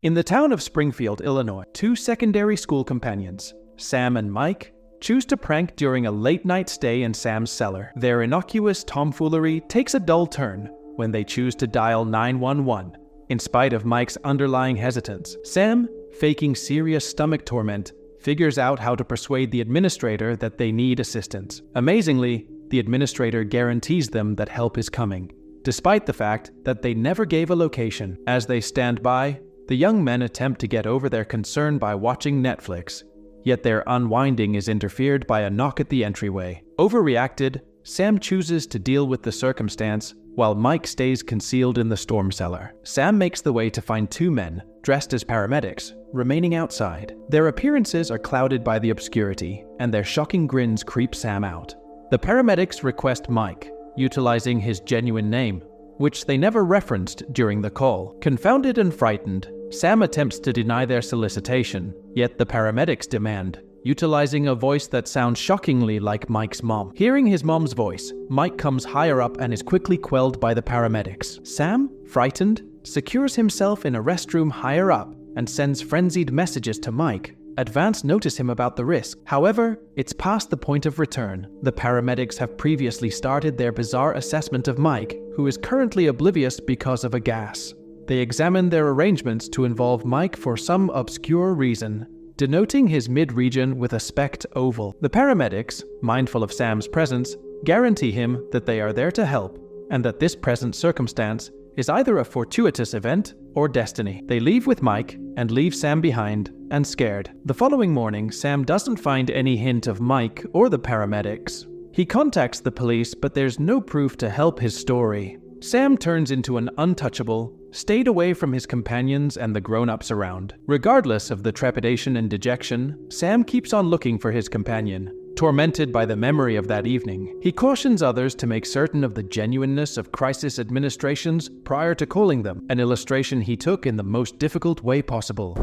In the town of Springfield, Illinois, two secondary school companions, Sam and Mike, choose to prank during a late-night stay in Sam's cellar. Their innocuous tomfoolery takes a dull turn when they choose to dial 911. In spite of Mike's underlying hesitance, Sam, faking serious stomach torment, figures out how to persuade the administrator that they need assistance. Amazingly, the administrator guarantees them that help is coming, despite the fact that they never gave a location. As they stand by, the young men attempt to get over their concern by watching Netflix, yet their unwinding is interfered by a knock at the entryway. Overreacted, Sam chooses to deal with the circumstance while Mike stays concealed in the storm cellar. Sam makes the way to find two men, dressed as paramedics, remaining outside. Their appearances are clouded by the obscurity, and their shocking grins creep Sam out. The paramedics request Mike, utilizing his genuine name, which they never referenced during the call. Confounded and frightened, Sam attempts to deny their solicitation, yet the paramedics demand, utilizing a voice that sounds shockingly like Mike's mom. Hearing his mom's voice, Mike comes higher up and is quickly quelled by the paramedics. Sam, frightened, secures himself in a restroom higher up and sends frenzied messages to Mike. Advance notice him about the risk. However, it's past the point of return. The paramedics have previously started their bizarre assessment of Mike, who is currently oblivious because of a gas. They examine their arrangements to involve Mike for some obscure reason, denoting his mid-region with a specked oval. The paramedics, mindful of Sam's presence, guarantee him that they are there to help, and that this present circumstance is either a fortuitous event or destiny. They leave with Mike and leave Sam behind, and scared. The following morning, Sam doesn't find any hint of Mike or the paramedics. He contacts the police, but there's no proof to help his story. Sam turns into an untouchable, stayed away from his companions and the grown-ups around. Regardless of the trepidation and dejection, Sam keeps on looking for his companion. Tormented by the memory of that evening, he cautions others to make certain of the genuineness of crisis administrations prior to calling them, an illustration he took in the most difficult way possible.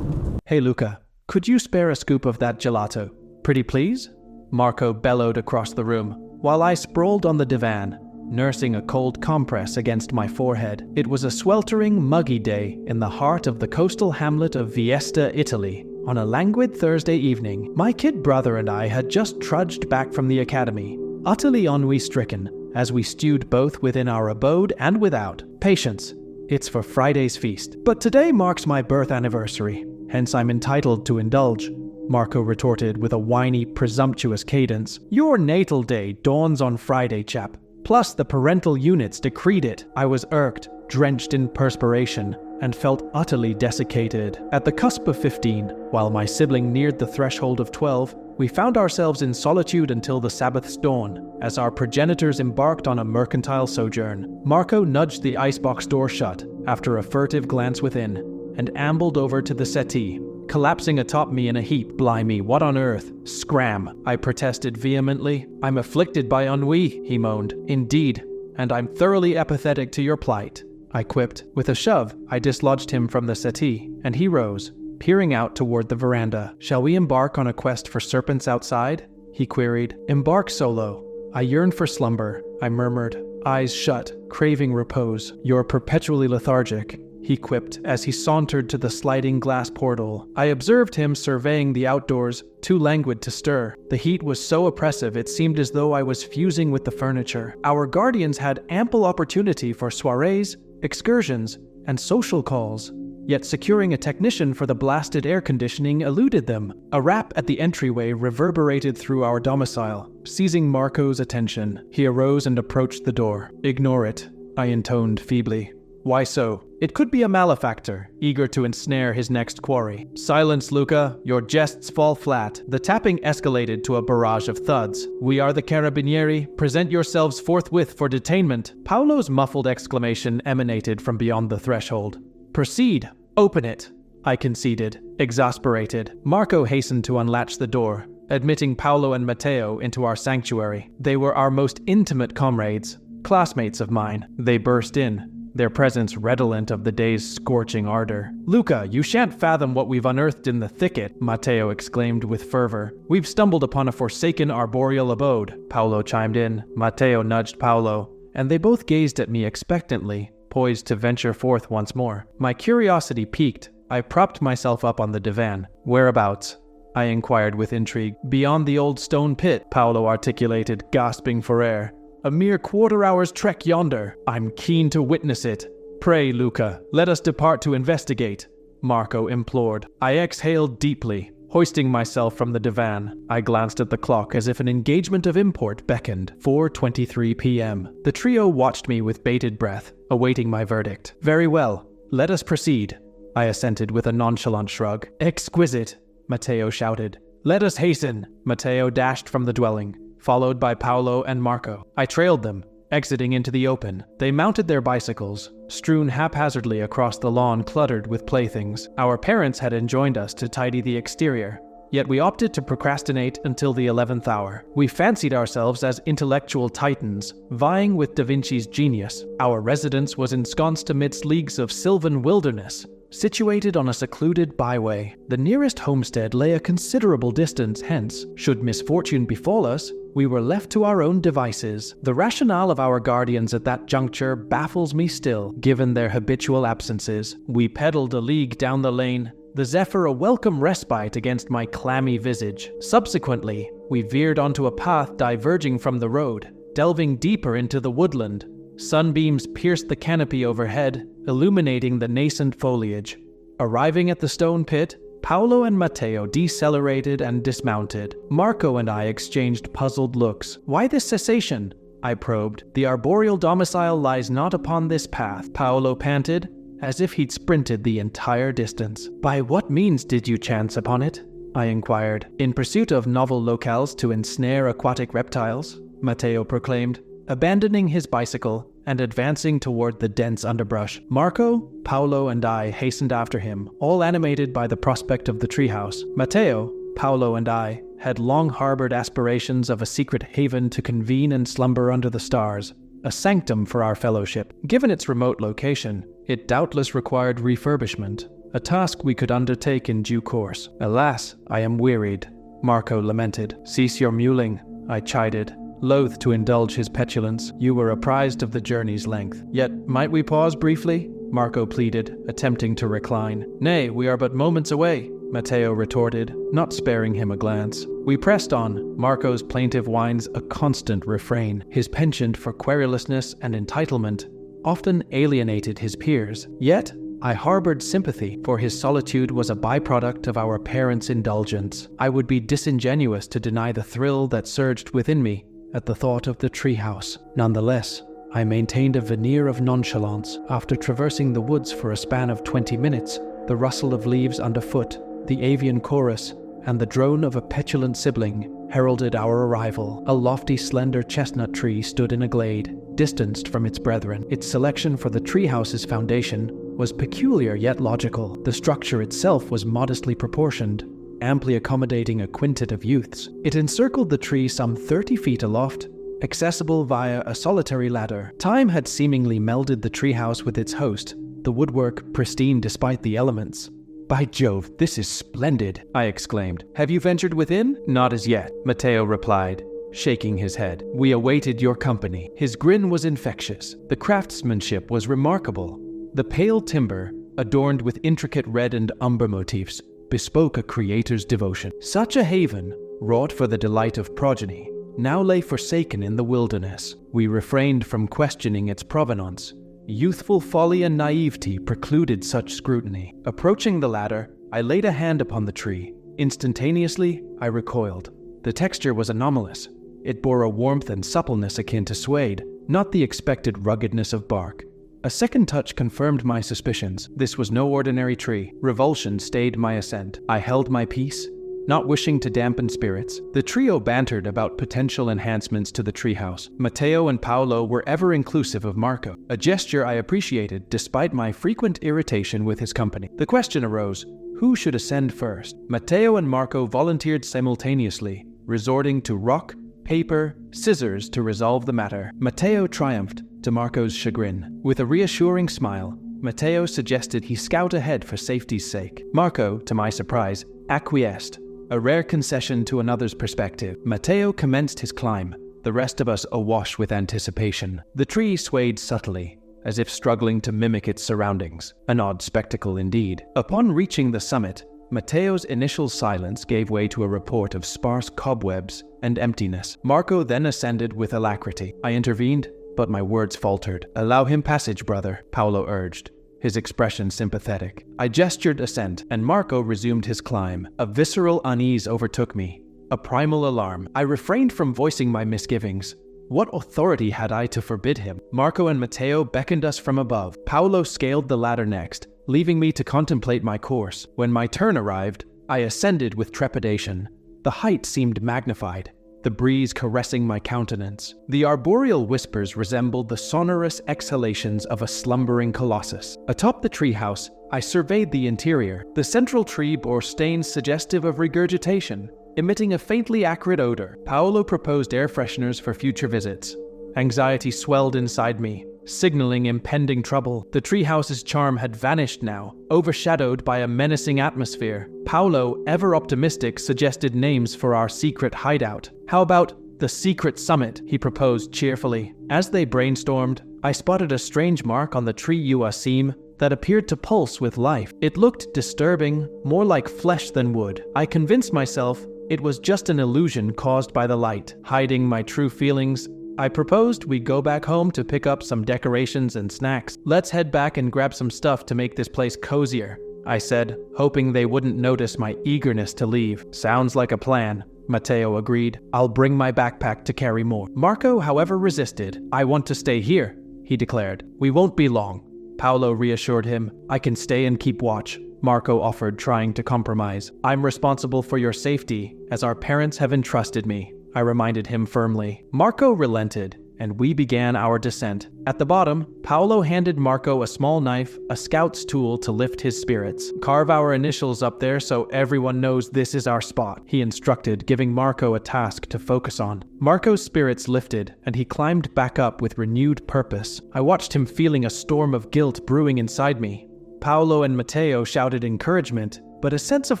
"Hey Luca, could you spare a scoop of that gelato? Pretty please?" Marco bellowed across the room, while I sprawled on the divan, nursing a cold compress against my forehead. It was a sweltering, muggy day in the heart of the coastal hamlet of Vieste, Italy. On a languid Thursday evening, my kid brother and I had just trudged back from the academy, utterly ennui-stricken, as we stewed both within our abode and without. Patience. It's for Friday's feast. But today marks my birth anniversary, hence I'm entitled to indulge, Marco retorted with a whiny, presumptuous cadence. Your natal day dawns on Friday, chap. Plus, the parental units decreed it. I was irked, drenched in perspiration, and felt utterly desiccated. At the cusp of 15, while my sibling neared the threshold of 12, we found ourselves in solitude until the Sabbath's dawn, as our progenitors embarked on a mercantile sojourn. Marco nudged the icebox door shut, after a furtive glance within, and ambled over to the settee, collapsing atop me in a heap. "Blimey, what on earth? Scram," I protested vehemently. "I'm afflicted by ennui," he moaned. "Indeed, and I'm thoroughly apathetic to your plight," I quipped. With a shove, I dislodged him from the settee, and he rose, peering out toward the veranda. "Shall we embark on a quest for serpents outside?" he queried. "Embark solo. I yearn for slumber," I murmured, eyes shut, craving repose. "You're perpetually lethargic," he quipped as he sauntered to the sliding glass portal. I observed him surveying the outdoors, too languid to stir. The heat was so oppressive it seemed as though I was fusing with the furniture. Our guardians had ample opportunity for soirees, excursions, and social calls, yet securing a technician for the blasted air conditioning eluded them. A rap at the entryway reverberated through our domicile, seizing Marco's attention. He arose and approached the door. "Ignore it," I intoned feebly. "Why so?" "It could be a malefactor, eager to ensnare his next quarry." "Silence, Luca. Your jests fall flat." The tapping escalated to a barrage of thuds. "We are the Carabinieri. Present yourselves forthwith for detainment." Paolo's muffled exclamation emanated from beyond the threshold. "Proceed. Open it," I conceded, exasperated. Marco hastened to unlatch the door, admitting Paolo and Matteo into our sanctuary. They were our most intimate comrades, classmates of mine. They burst in, their presence redolent of the day's scorching ardor. "Luca, you shan't fathom what we've unearthed in the thicket," Matteo exclaimed with fervor. "We've stumbled upon a forsaken arboreal abode," Paolo chimed in. Matteo nudged Paolo, and they both gazed at me expectantly, poised to venture forth once more. My curiosity piqued. I propped myself up on the divan. "Whereabouts?" I inquired with intrigue. "Beyond the old stone pit," Paolo articulated, gasping for air. "A mere quarter-hour's trek yonder. I'm keen to witness it." "Pray, Luca, let us depart to investigate," Marco implored. I exhaled deeply. Hoisting myself from the divan, I glanced at the clock as if an engagement of import beckoned. 4:23 p.m. The trio watched me with bated breath, awaiting my verdict. "Very well, let us proceed," I assented with a nonchalant shrug. "Exquisite," Matteo shouted. "Let us hasten." Matteo dashed from the dwelling, followed by Paolo and Marco. I trailed them, exiting into the open. They mounted their bicycles, strewn haphazardly across the lawn cluttered with playthings. Our parents had enjoined us to tidy the exterior, yet we opted to procrastinate until the 11th hour. We fancied ourselves as intellectual titans, vying with Da Vinci's genius. Our residence was ensconced amidst leagues of sylvan wilderness, situated on a secluded byway. The nearest homestead lay a considerable distance hence. Should misfortune befall us, we were left to our own devices. The rationale of our guardians at that juncture baffles me still, given their habitual absences. We pedaled a league down the lane, the zephyr a welcome respite against my clammy visage. Subsequently, we veered onto a path diverging from the road, delving deeper into the woodland. Sunbeams pierced the canopy overhead, illuminating the nascent foliage. Arriving at the stone pit, Paolo and Matteo decelerated and dismounted. Marco and I exchanged puzzled looks. "Why this cessation?" I probed. "The arboreal domicile lies not upon this path," Paolo panted, as if he'd sprinted the entire distance. "By what means did you chance upon it?" I inquired. "In pursuit of novel locales to ensnare aquatic reptiles," Matteo proclaimed, abandoning his bicycle and advancing toward the dense underbrush. Marco, Paolo, and I hastened after him, all animated by the prospect of the treehouse. Matteo, Paolo, and I had long harbored aspirations of a secret haven to convene and slumber under the stars, a sanctum for our fellowship. Given its remote location, it doubtless required refurbishment, a task we could undertake in due course. "Alas, I am wearied," Marco lamented. "Cease your mewling," I chided, loath to indulge his petulance. "You were apprised of the journey's length. Yet might we pause briefly?" Marco pleaded, attempting to recline. "Nay, we are but moments away," Matteo retorted, not sparing him a glance. We pressed on, Marco's plaintive whines a constant refrain. His penchant for querulousness and entitlement often alienated his peers. Yet, I harbored sympathy, for his solitude was a byproduct of our parents' indulgence. I would be disingenuous to deny the thrill that surged within me at the thought of the treehouse. Nonetheless, I maintained a veneer of nonchalance. After traversing the woods for a span of 20 minutes, the rustle of leaves underfoot, the avian chorus, and the drone of a petulant sibling heralded our arrival. A lofty, slender chestnut tree stood in a glade, distanced from its brethren. Its selection for the treehouse's foundation was peculiar yet logical. The structure itself was modestly proportioned, amply accommodating a quintet of youths. It encircled the tree some 30 feet aloft, accessible via a solitary ladder. Time had seemingly melded the treehouse with its host, the woodwork pristine despite the elements. "By Jove, this is splendid," I exclaimed. "Have you ventured within?" "Not as yet," Matteo replied, shaking his head. "We awaited your company." His grin was infectious. The craftsmanship was remarkable. The pale timber, adorned with intricate red and umber motifs, bespoke a creator's devotion. Such a haven, wrought for the delight of progeny, now lay forsaken in the wilderness. We refrained from questioning its provenance. Youthful folly and naivety precluded such scrutiny. Approaching the ladder, I laid a hand upon the tree. Instantaneously, I recoiled. The texture was anomalous. It bore a warmth and suppleness akin to suede, not the expected ruggedness of bark. A second touch confirmed my suspicions. This was no ordinary tree. Revulsion stayed my ascent. I held my peace, not wishing to dampen spirits. The trio bantered about potential enhancements to the treehouse. Matteo and Paolo were ever inclusive of Marco, a gesture I appreciated despite my frequent irritation with his company. The question arose, who should ascend first? Matteo and Marco volunteered simultaneously, resorting to rock, paper, scissors to resolve the matter. Matteo triumphed, to Marco's chagrin. With a reassuring smile, Matteo suggested he scout ahead for safety's sake. Marco, to my surprise, acquiesced, a rare concession to another's perspective. Matteo commenced his climb, the rest of us awash with anticipation. The tree swayed subtly, as if struggling to mimic its surroundings. An odd spectacle indeed. Upon reaching the summit, Matteo's initial silence gave way to a report of sparse cobwebs and emptiness. Marco then ascended with alacrity. I intervened, but my words faltered. "Allow him passage, brother," Paolo urged, his expression sympathetic. I gestured assent, and Marco resumed his climb. A visceral unease overtook me, a primal alarm. I refrained from voicing my misgivings. What authority had I to forbid him? Marco and Matteo beckoned us from above. Paolo scaled the ladder next, leaving me to contemplate my course. When my turn arrived, I ascended with trepidation. The height seemed magnified, the breeze caressing my countenance. The arboreal whispers resembled the sonorous exhalations of a slumbering colossus. Atop the treehouse, I surveyed the interior. The central tree bore stains suggestive of regurgitation, emitting a faintly acrid odor. Paolo proposed air fresheners for future visits. Anxiety swelled inside me, signaling impending trouble. The treehouse's charm had vanished now, overshadowed by a menacing atmosphere. Paolo, ever optimistic, suggested names for our secret hideout. "How about the Secret Summit?" he proposed cheerfully. As they brainstormed, I spotted a strange mark on the tree seam that appeared to pulse with life. It looked disturbing, more like flesh than wood. I convinced myself it was just an illusion caused by the light. Hiding my true feelings, I proposed we go back home to pick up some decorations and snacks. "Let's head back and grab some stuff to make this place cozier," I said, hoping they wouldn't notice my eagerness to leave. "Sounds like a plan," Matteo agreed. "I'll bring my backpack to carry more." Marco, however, resisted. "I want to stay here," he declared. "We won't be long," Paolo reassured him. "I can stay and keep watch," Marco offered, trying to compromise. "I'm responsible for your safety, as our parents have entrusted me," I reminded him firmly. Marco relented, and we began our descent. At the bottom, Paolo handed Marco a small knife, a scout's tool to lift his spirits. "Carve our initials up there so everyone knows this is our spot," he instructed, giving Marco a task to focus on. Marco's spirits lifted, and he climbed back up with renewed purpose. I watched him, feeling a storm of guilt brewing inside me. Paolo and Matteo shouted encouragement, but a sense of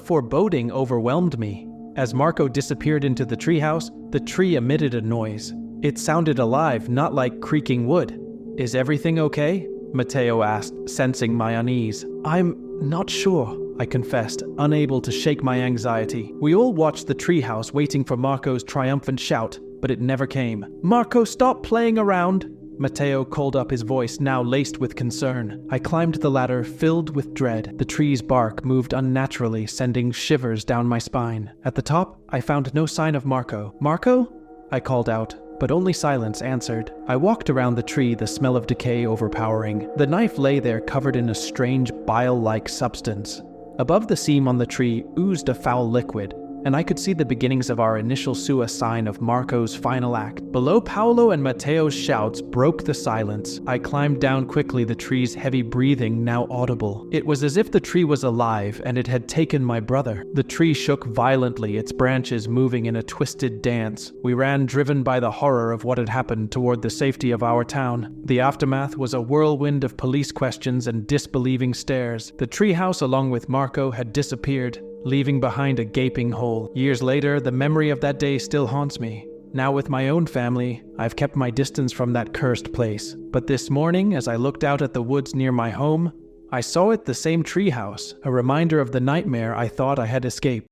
foreboding overwhelmed me. As Marco disappeared into the treehouse, the tree emitted a noise. It sounded alive, not like creaking wood. "Is everything okay?" Matteo asked, sensing my unease. "I'm not sure," I confessed, unable to shake my anxiety. We all watched the treehouse, waiting for Marco's triumphant shout, but it never came. "Marco, stop playing around!" Matteo called up, his voice now laced with concern. I climbed the ladder, filled with dread. The tree's bark moved unnaturally, sending shivers down my spine. At the top, I found no sign of Marco. "Marco?" I called out, but only silence answered. I walked around the tree, the smell of decay overpowering. The knife lay there, covered in a strange bile-like substance. Above the seam on the tree oozed a foul liquid, and I could see the beginnings of our initial sign of Marco's final act. Below, Paolo and Matteo's shouts broke the silence. I climbed down quickly, the tree's heavy breathing now audible. It was as if the tree was alive and it had taken my brother. The tree shook violently, its branches moving in a twisted dance. We ran, driven by the horror of what had happened, toward the safety of our town. The aftermath was a whirlwind of police questions and disbelieving stares. The treehouse, along with Marco, had disappeared, leaving behind a gaping hole. Years later, the memory of that day still haunts me. Now with my own family, I've kept my distance from that cursed place. But this morning, as I looked out at the woods near my home, I saw it, the same treehouse, a reminder of the nightmare I thought I had escaped.